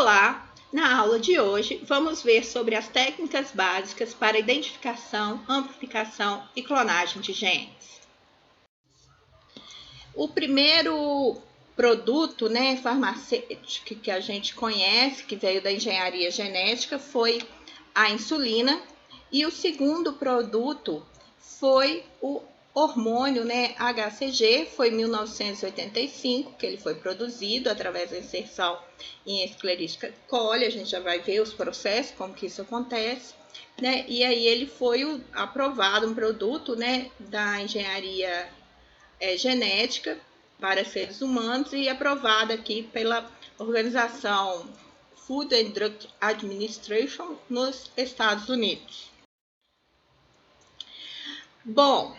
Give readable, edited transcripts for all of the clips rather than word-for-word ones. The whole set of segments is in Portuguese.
Olá! Na aula de hoje, vamos ver sobre as técnicas básicas para identificação, amplificação e clonagem de genes. O primeiro produto, farmacêutico que a gente conhece, que veio da engenharia genética, foi a insulina. E o segundo produto foi o hormônio, HCG, foi em 1985 que ele foi produzido através da inserção em Escherichia coli. A gente já vai ver os processos, como que isso acontece, E aí ele foi aprovado, um produto, da engenharia genética para seres humanos e aprovado aqui pela organização Food and Drug Administration nos Estados Unidos. Bom,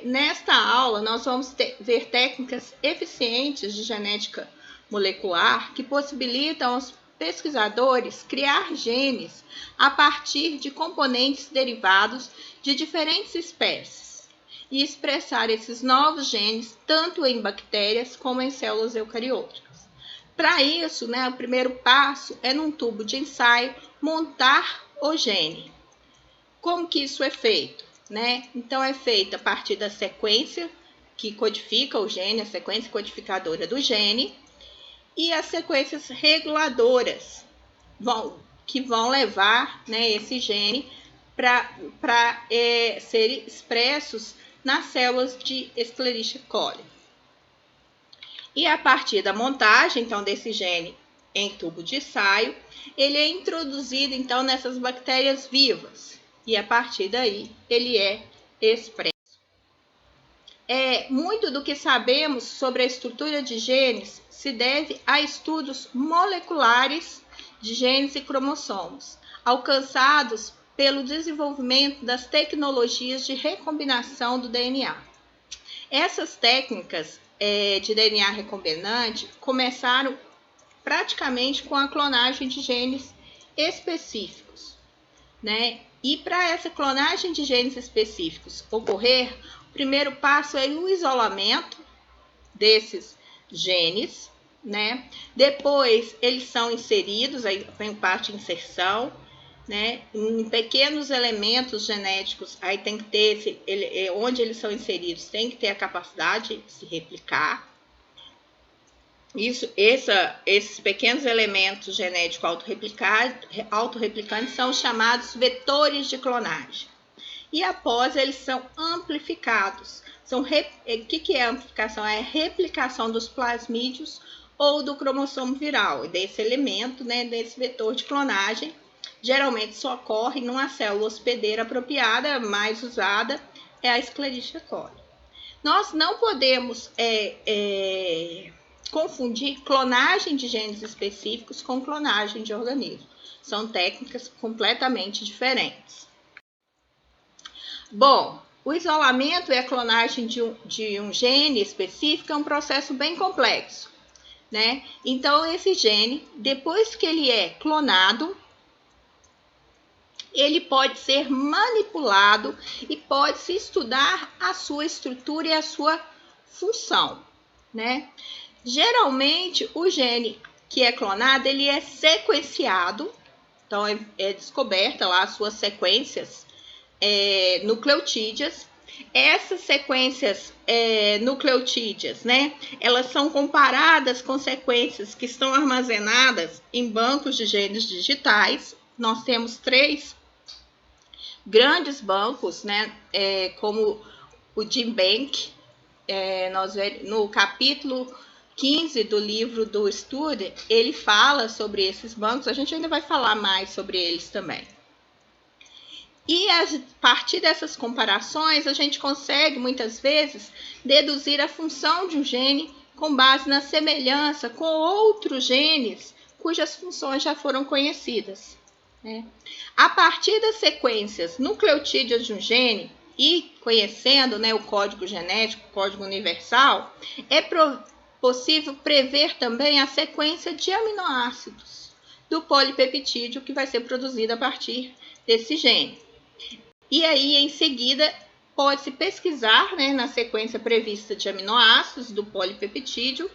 nesta aula nós vamos ver técnicas eficientes de genética molecular que possibilitam aos pesquisadores criar genes a partir de componentes derivados de diferentes espécies e expressar esses novos genes tanto em bactérias como em células eucarióticas. Para isso, o primeiro passo é, num tubo de ensaio, montar o gene. Como que isso é feito? Então, é feita a partir da sequência que codifica o gene, a sequência codificadora do gene, e as sequências reguladoras que vão levar esse gene para serem expressos nas células de Escherichia coli. E a partir da montagem, então, desse gene em tubo de ensaio, ele é introduzido, então, nessas bactérias vivas. E a partir daí ele é expresso. Muito do que sabemos sobre a estrutura de genes se deve a estudos moleculares de genes e cromossomos, alcançados pelo desenvolvimento das tecnologias de recombinação do DNA. Essas técnicas de DNA recombinante começaram praticamente com a clonagem de genes específicos, E para essa clonagem de genes específicos ocorrer, o primeiro passo é o isolamento desses genes, Depois eles são inseridos, aí vem parte de inserção, em pequenos elementos genéticos. Aí tem que ter, onde eles são inseridos, tem que ter a capacidade de se replicar. Esses pequenos elementos genéticos autorreplicantes são chamados vetores de clonagem. E após eles são amplificados. O que é amplificação? É a replicação dos plasmídeos ou do cromossomo viral, desse elemento, desse vetor de clonagem. Geralmente só ocorre numa célula hospedeira apropriada, mais usada é a Escherichia coli. Nós não podemos confundir clonagem de genes específicos com clonagem de organismos. São técnicas completamente diferentes. Bom, o isolamento e a clonagem de um gene específico é um processo bem complexo, Então, esse gene, depois que ele é clonado, ele pode ser manipulado e pode-se estudar a sua estrutura e a sua função, Geralmente, o gene que é clonado, ele é sequenciado, então é descoberta lá as suas sequências nucleotídeas. Essas sequências nucleotídeas, elas são comparadas com sequências que estão armazenadas em bancos de genes digitais. Nós temos 3 grandes bancos, como o GenBank. No capítulo 15 do livro do Studer, ele fala sobre esses bancos. A gente ainda vai falar mais sobre eles também. E a partir dessas comparações, a gente consegue, muitas vezes, deduzir a função de um gene com base na semelhança com outros genes cujas funções já foram conhecidas. A partir das sequências nucleotídeas de um gene e conhecendo o código genético, o código universal, é possível prever também a sequência de aminoácidos do polipeptídeo que vai ser produzido a partir desse gene. E aí, em seguida, pode-se pesquisar na sequência prevista de aminoácidos do polipeptídeo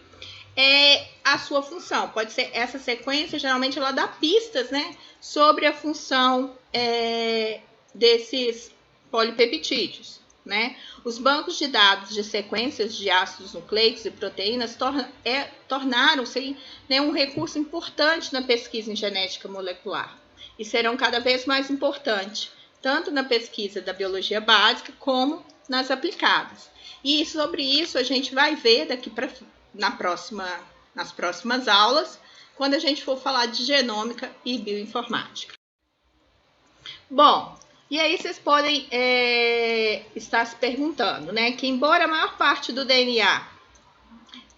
é a sua função. Pode ser essa sequência, geralmente ela dá pistas, né, sobre a função desses polipeptídeos, né? Os bancos de dados de sequências de ácidos nucleicos e proteínas tornaram-se, né, um recurso importante na pesquisa em genética molecular e serão cada vez mais importantes, tanto na pesquisa da biologia básica como nas aplicadas. E sobre isso a gente vai ver daqui para nas próximas aulas, quando a gente for falar de genômica e bioinformática. Bom, e aí vocês podem estar se perguntando, né, que embora a maior parte do DNA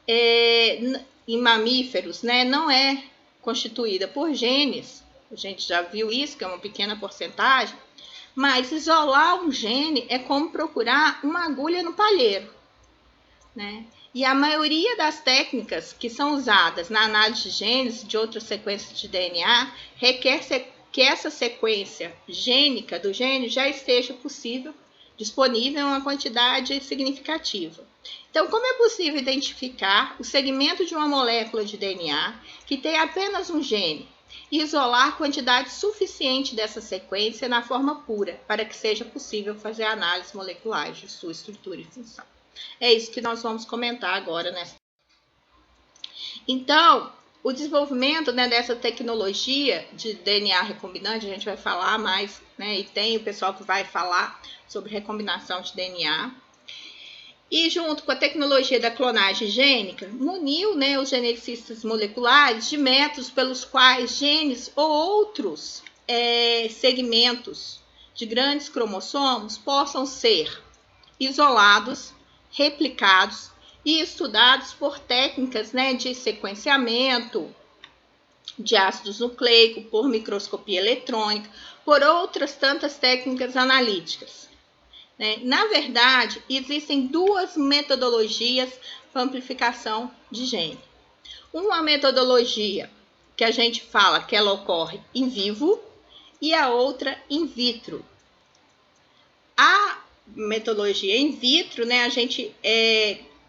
em mamíferos, né, não é constituída por genes, a gente já viu isso, que é uma pequena porcentagem, mas isolar um gene é como procurar uma agulha no palheiro, né? E a maioria das técnicas que são usadas na análise de genes e de outras sequências de DNA requer que essa sequência gênica do gene já esteja disponível em uma quantidade significativa. Então, como é possível identificar o segmento de uma molécula de DNA que tem apenas um gene e isolar quantidade suficiente dessa sequência na forma pura para que seja possível fazer análises moleculares de sua estrutura e função? É isso que nós vamos comentar agora, né? Então, o desenvolvimento, né, dessa tecnologia de DNA recombinante, a gente vai falar mais, né, e tem o pessoal que vai falar sobre recombinação de DNA. E junto com a tecnologia da clonagem gênica, muniu, né, os geneticistas moleculares de métodos pelos quais genes ou outros segmentos de grandes cromossomos possam ser isolados, replicados e estudados por técnicas, né, de sequenciamento de ácidos nucleicos, por microscopia eletrônica, por outras tantas técnicas analíticas, né? Na verdade, existem duas metodologias para amplificação de gene. Uma metodologia que a gente fala que ela ocorre em vivo e a outra in vitro. A metodologia in vitro, né, a gente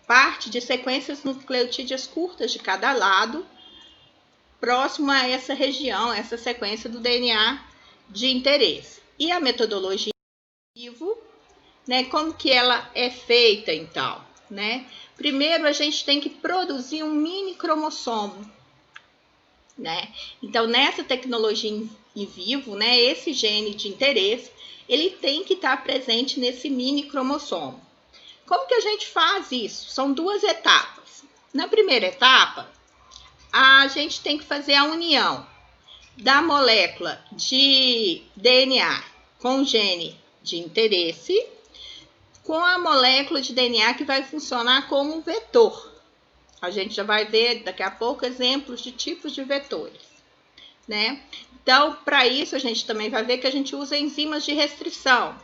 parte de sequências nucleotídeas curtas de cada lado, próximo a essa região, essa sequência do DNA de interesse. E a metodologia in vivo, né, como que ela é feita, então, né? Primeiro, a gente tem que produzir um mini cromossomo, né? Então, nessa tecnologia in vivo, né, esse gene de interesse, ele tem que estar presente nesse mini cromossomo. Como que a gente faz isso? São duas etapas. Na primeira etapa, a gente tem que fazer a união da molécula de DNA com o gene de interesse com a molécula de DNA que vai funcionar como vetor. A gente já vai ver daqui a pouco exemplos de tipos de vetores, né? Então, para isso, a gente também vai ver que a gente usa enzimas de restrição,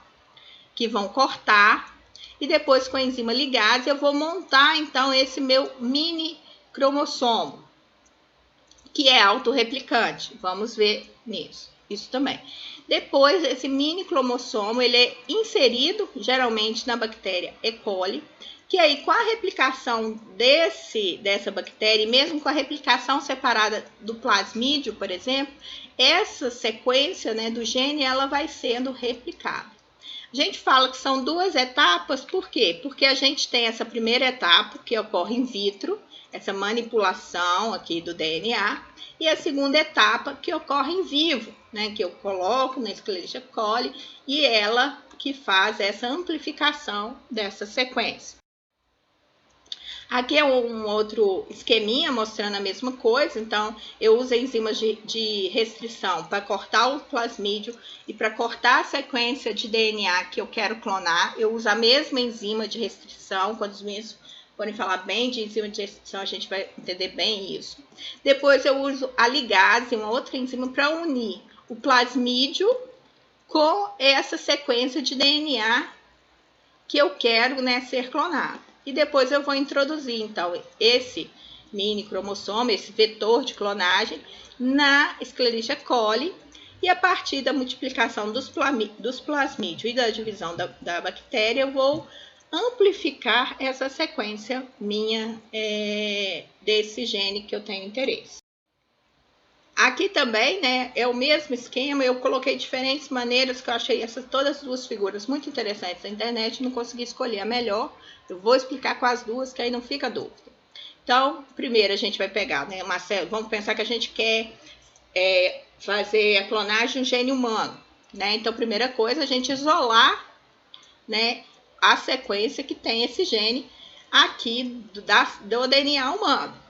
que vão cortar, e depois com a enzima ligase, eu vou montar, então, esse meu mini cromossomo, que é autorreplicante. Vamos ver isso também. Depois, esse mini cromossomo, ele é inserido, geralmente, na bactéria E. coli, que aí, com a replicação dessa bactéria, e mesmo com a replicação separada do plasmídio, por exemplo, essa sequência, né, do gene, ela vai sendo replicada. A gente fala que são duas etapas, por quê? Porque a gente tem essa primeira etapa, que ocorre in vitro, essa manipulação aqui do DNA, e a segunda etapa, que ocorre em vivo, né, que eu coloco na Escherichia coli, e ela que faz essa amplificação dessa sequência. Aqui é um outro esqueminha mostrando a mesma coisa. Então, eu uso enzimas de restrição para cortar o plasmídio e para cortar a sequência de DNA que eu quero clonar. Eu uso a mesma enzima de restrição. Quando os meninos forem falar bem de enzima de restrição, a gente vai entender bem isso. Depois, eu uso a ligase, uma outra enzima, para unir o plasmídio com essa sequência de DNA que eu quero, né, ser clonado. E depois eu vou introduzir, então, esse mini cromossomo, esse vetor de clonagem, na Escherichia coli. E a partir da multiplicação dos plasmídios e da divisão da bactéria, eu vou amplificar essa sequência minha desse gene que eu tenho interesse. Aqui também, né, é o mesmo esquema, eu coloquei diferentes maneiras que eu achei todas as duas figuras muito interessantes na internet, não consegui escolher a melhor, eu vou explicar com as duas, que aí não fica dúvida. Então, primeiro a gente vai pegar, né, vamos pensar que a gente quer fazer a clonagem de um gene humano, né, então primeira coisa, a gente isolar, né, a sequência que tem esse gene aqui do DNA humano.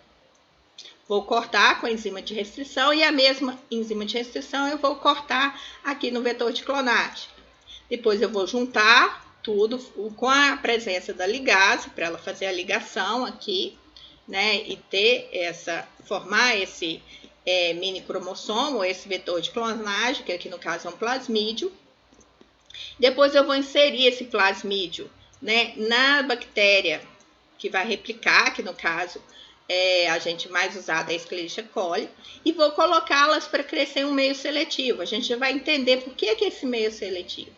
Vou cortar com a enzima de restrição e a mesma enzima de restrição eu vou cortar aqui no vetor de clonagem. Depois eu vou juntar tudo com a presença da ligase para ela fazer a ligação aqui, né? E formar esse mini cromossomo, esse vetor de clonagem, que aqui no caso é um plasmídio. Depois eu vou inserir esse plasmídio, né, na bactéria que vai replicar, que no caso a gente mais usada é a Escherichia coli, e vou colocá-las para crescer em um meio seletivo. A gente vai entender por que esse meio é seletivo,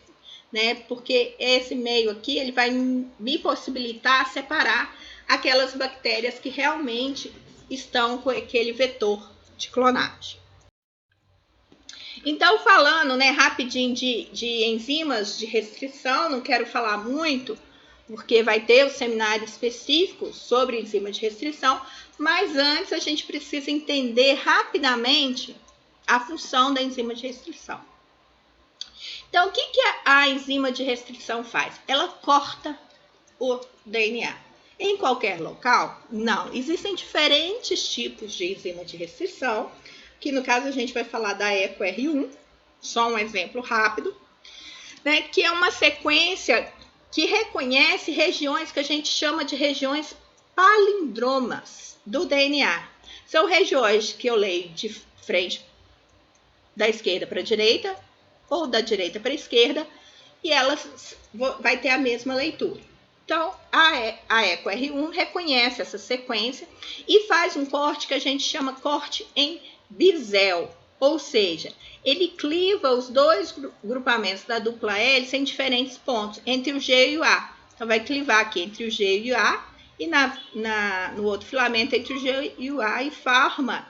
né? Porque esse meio aqui ele vai me possibilitar separar aquelas bactérias que realmente estão com aquele vetor de clonagem. Então, falando, né, rapidinho de enzimas de restrição, não quero falar muito, porque vai ter o seminário específico sobre enzima de restrição, mas antes a gente precisa entender rapidamente a função da enzima de restrição. Então, o que a enzima de restrição faz? Ela corta o DNA. Em qualquer local? Não. Existem diferentes tipos de enzima de restrição, que no caso a gente vai falar da EcoR1, só um exemplo rápido, né, que é uma sequência que reconhece regiões que a gente chama de regiões palindromas do DNA. São regiões que eu leio de frente da esquerda para a direita ou da direita para a esquerda e elas vai ter a mesma leitura. Então, a EcoR1 reconhece essa sequência e faz um corte que a gente chama corte em bisel, ou seja, ele cliva os dois grupamentos da dupla hélice em diferentes pontos, entre o G e o A. Então, vai clivar aqui entre o G e o A e no outro filamento entre o G e o A e forma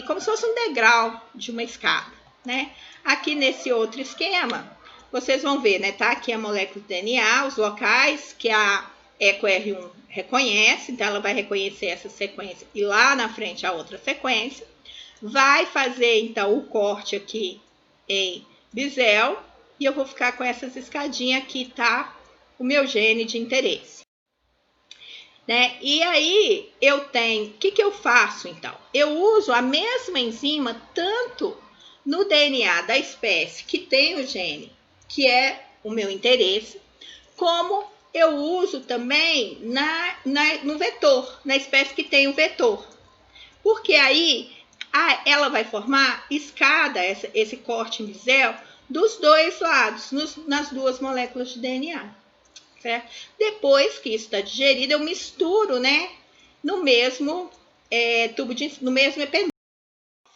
como se fosse um degrau de uma escada, né? Aqui nesse outro esquema, vocês vão ver, né? Tá aqui a molécula de DNA, os locais que a EcoR1 reconhece, então ela vai reconhecer essa sequência e lá na frente a outra sequência. Vai fazer, então, o corte aqui em bisel e eu vou ficar com essas escadinhas aqui, tá? O meu gene de interesse. Né? E aí, eu tenho... O que eu faço, então? Eu uso a mesma enzima tanto no DNA da espécie que tem o gene, que é o meu interesse, como eu uso também no vetor, na espécie que tem o vetor. Porque aí ela vai formar escada, esse corte em bisel, dos dois lados, nas duas moléculas de DNA. Certo? Depois que isso está digerido, eu misturo, né, no mesmo no mesmo epinófilo,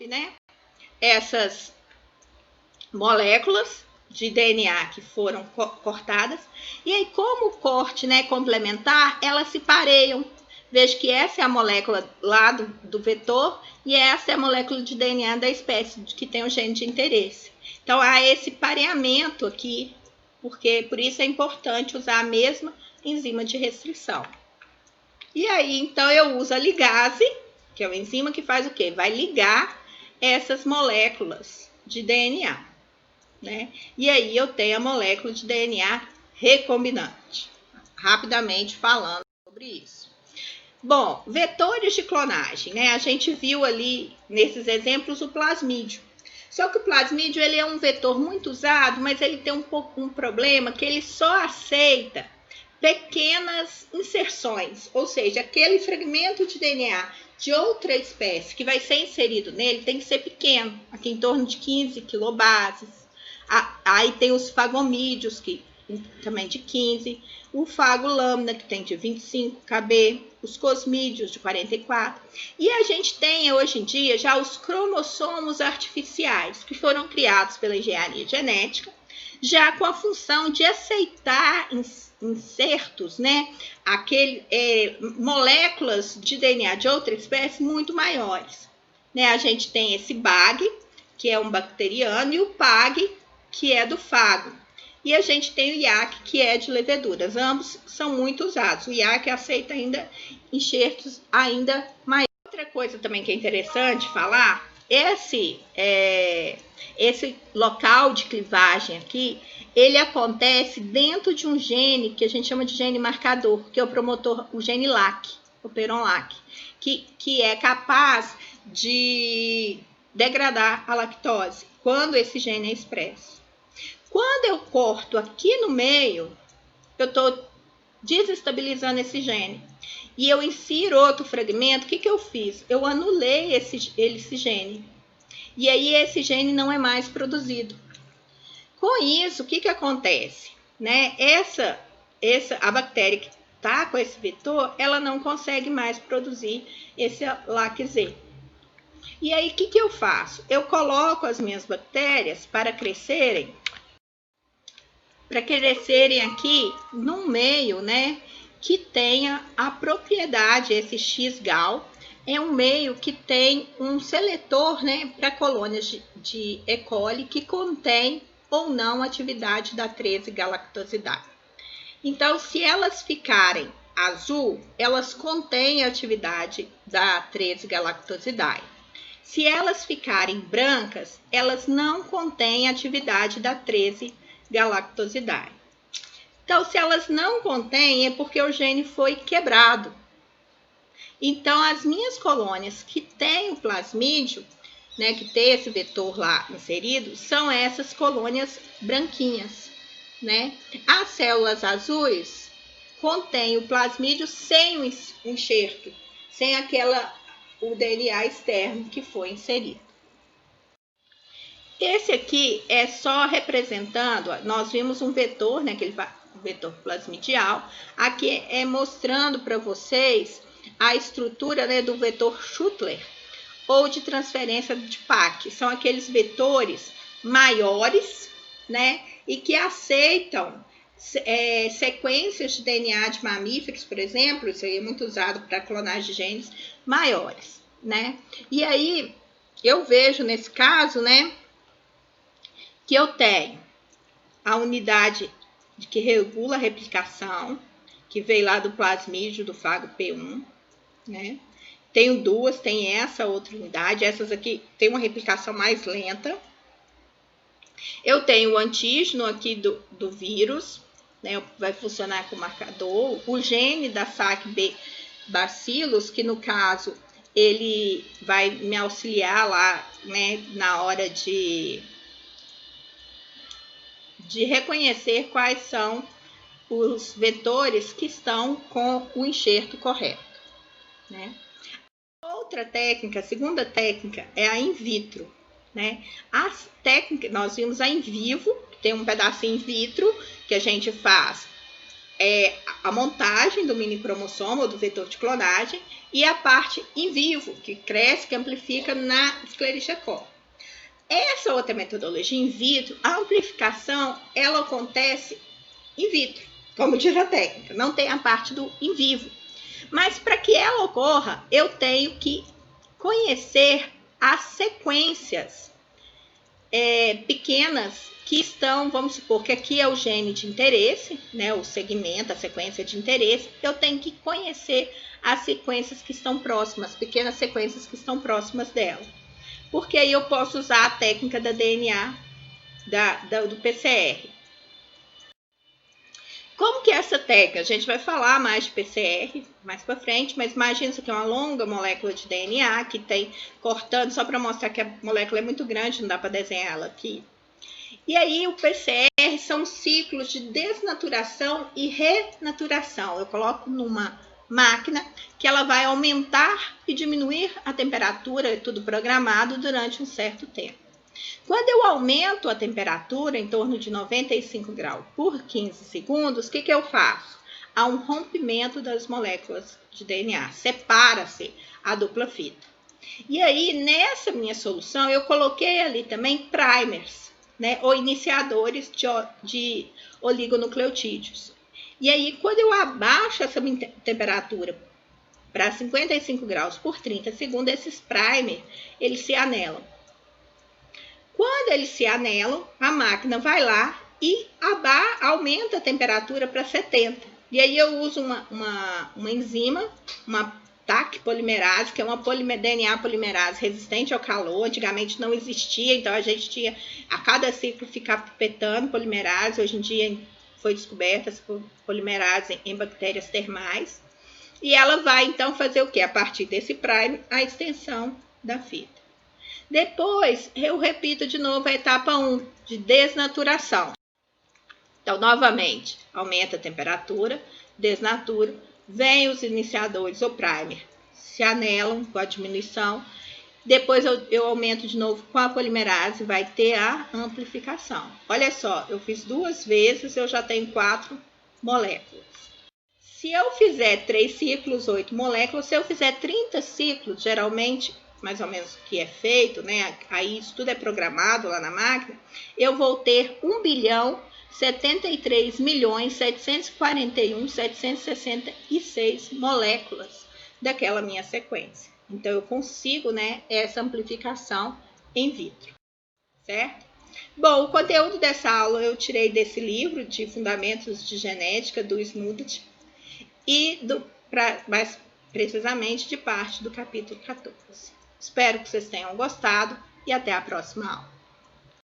né, essas moléculas de DNA que foram cortadas. E aí, como o corte, né, complementar, elas se pareiam. Veja que essa é a molécula lá do vetor e essa é a molécula de DNA da espécie que tem o gene de interesse. Então, há esse pareamento aqui, porque por isso é importante usar a mesma enzima de restrição. E aí, então, eu uso a ligase, que é uma enzima que faz o quê? Vai ligar essas moléculas de DNA, né? E aí eu tenho a molécula de DNA recombinante. Rapidamente falando sobre isso. Bom, vetores de clonagem, né? A gente viu ali nesses exemplos o plasmídio. Só que o plasmídio ele é um vetor muito usado, mas ele tem um problema que ele só aceita pequenas inserções, ou seja, aquele fragmento de DNA de outra espécie que vai ser inserido nele tem que ser pequeno, aqui em torno de 15 quilobases. Aí tem os fagomídeos, que também de 15, o fago lâmina, que tem de 25 kb, os cosmídeos de 44. E a gente tem hoje em dia já os cromossomos artificiais, que foram criados pela engenharia genética, já com a função de aceitar insertos, né? Moléculas de DNA de outra espécie muito maiores. Né? A gente tem esse BAG, que é um bacteriano, e o PAG, que é do fago. E a gente tem o IAC, que é de leveduras. Ambos são muito usados. O IAC aceita ainda enxertos ainda maiores. Outra coisa também que é interessante falar, esse local de clivagem aqui, ele acontece dentro de um gene que a gente chama de gene marcador, que é o gene LAC, o peron-LAC, que é capaz de degradar a lactose quando esse gene é expresso. Quando eu corto aqui no meio, eu estou desestabilizando esse gene. E eu insiro outro fragmento, o que eu fiz? Eu anulei esse gene. E aí esse gene não é mais produzido. Com isso, o que acontece? Né? A bactéria que está com esse vetor, ela não consegue mais produzir esse LAC-Z. E aí, o que eu faço? Eu coloco as minhas bactérias para crescerem aqui num meio, né, que tenha a propriedade, esse X-Gal, é um meio que tem um seletor, né, para colônias de E. coli que contém ou não atividade da 13-galactosidase. Então, se elas ficarem azul, elas contêm a atividade da 13-galactosidase. Se elas ficarem brancas, elas não contêm atividade da 13-galactosidase. Então, se elas não contêm, é porque o gene foi quebrado. Então, as minhas colônias que têm o plasmídio, né, que tem esse vetor lá inserido, são essas colônias branquinhas, né? As células azuis contêm o plasmídio sem o enxerto, sem o DNA externo que foi inserido. Esse aqui é só representando, nós vimos um vetor, né, aquele vetor plasmidial, aqui é mostrando para vocês a estrutura, né, do vetor Schuttler ou de transferência de PAC. São aqueles vetores maiores, né, e que aceitam sequências de DNA de mamíferos, por exemplo, isso aí é muito usado para clonagem de genes maiores, né? E aí eu vejo nesse caso, né, que eu tenho a unidade que regula a replicação, que veio lá do plasmídio do fago P1, né? Tenho duas, tem essa outra unidade, essas aqui tem uma replicação mais lenta. Eu tenho o antígeno aqui do vírus, né? Vai funcionar como marcador. O gene da SAC-B bacillus, que no caso ele vai me auxiliar lá, né, na hora de reconhecer quais são os vetores que estão com o enxerto correto, né? Outra técnica, a segunda técnica, é a in vitro, né? As técnicas, nós vimos a in vivo, que tem um pedacinho in vitro, que a gente faz a montagem do mini cromossomo, ou do vetor de clonagem, e a parte in vivo, que cresce, que amplifica na Escherichia coli. Essa outra metodologia in vitro, a amplificação, ela acontece in vitro, como diz a técnica, não tem a parte do in vivo. Mas para que ela ocorra, eu tenho que conhecer as sequências pequenas que estão, vamos supor que aqui é o gene de interesse, né, o segmento, a sequência de interesse, eu tenho que conhecer as sequências que estão próximas, pequenas sequências que estão próximas dela. Porque aí eu posso usar a técnica da DNA, do PCR. Como que é essa técnica? A gente vai falar mais de PCR mais para frente, mas imagina isso aqui é uma longa molécula de DNA que tem cortando, só para mostrar que a molécula é muito grande, não dá para desenhar ela aqui. E aí o PCR são ciclos de desnaturação e renaturação. Eu coloco numa máquina que ela vai aumentar e diminuir a temperatura, é tudo programado durante um certo tempo. Quando eu aumento a temperatura em torno de 95 graus por 15 segundos, o que eu faço? Há um rompimento das moléculas de DNA, separa-se a dupla fita. E aí, nessa minha solução, eu coloquei ali também primers, né, ou iniciadores de oligonucleotídeos. E aí, quando eu abaixo essa temperatura para 55 graus por 30 segundos, esses primer, eles se anelam. Quando eles se anelam, a máquina vai lá e aumenta a temperatura para 70. E aí eu uso uma enzima, uma TAC polimerase, que é uma DNA polimerase resistente ao calor. Antigamente não existia, então a gente tinha a cada ciclo ficar pipetando polimerase. Hoje em dia foi descoberta essa polimerase em bactérias termais. E ela vai então fazer o quê? A partir desse primer, a extensão da fita. Depois, eu repito de novo a etapa 1, de desnaturação. Então, novamente, aumenta a temperatura, desnatura, vem os iniciadores, o primer, se anelam com a diminuição. Depois eu aumento de novo com a polimerase, vai ter a amplificação. Olha só, eu fiz 2 vezes, eu já tenho 4 moléculas. Se eu fizer 3 ciclos, 8 moléculas, se eu fizer 30 ciclos, geralmente, mais ou menos o que é feito, né? Aí isso tudo é programado lá na máquina, eu vou ter 1.073.741.766 moléculas daquela minha sequência. Então, eu consigo, né, essa amplificação in vitro, certo? Bom, o conteúdo dessa aula eu tirei desse livro de Fundamentos de Genética, do Smoot, e mais precisamente de parte do capítulo 14. Espero que vocês tenham gostado e até a próxima aula.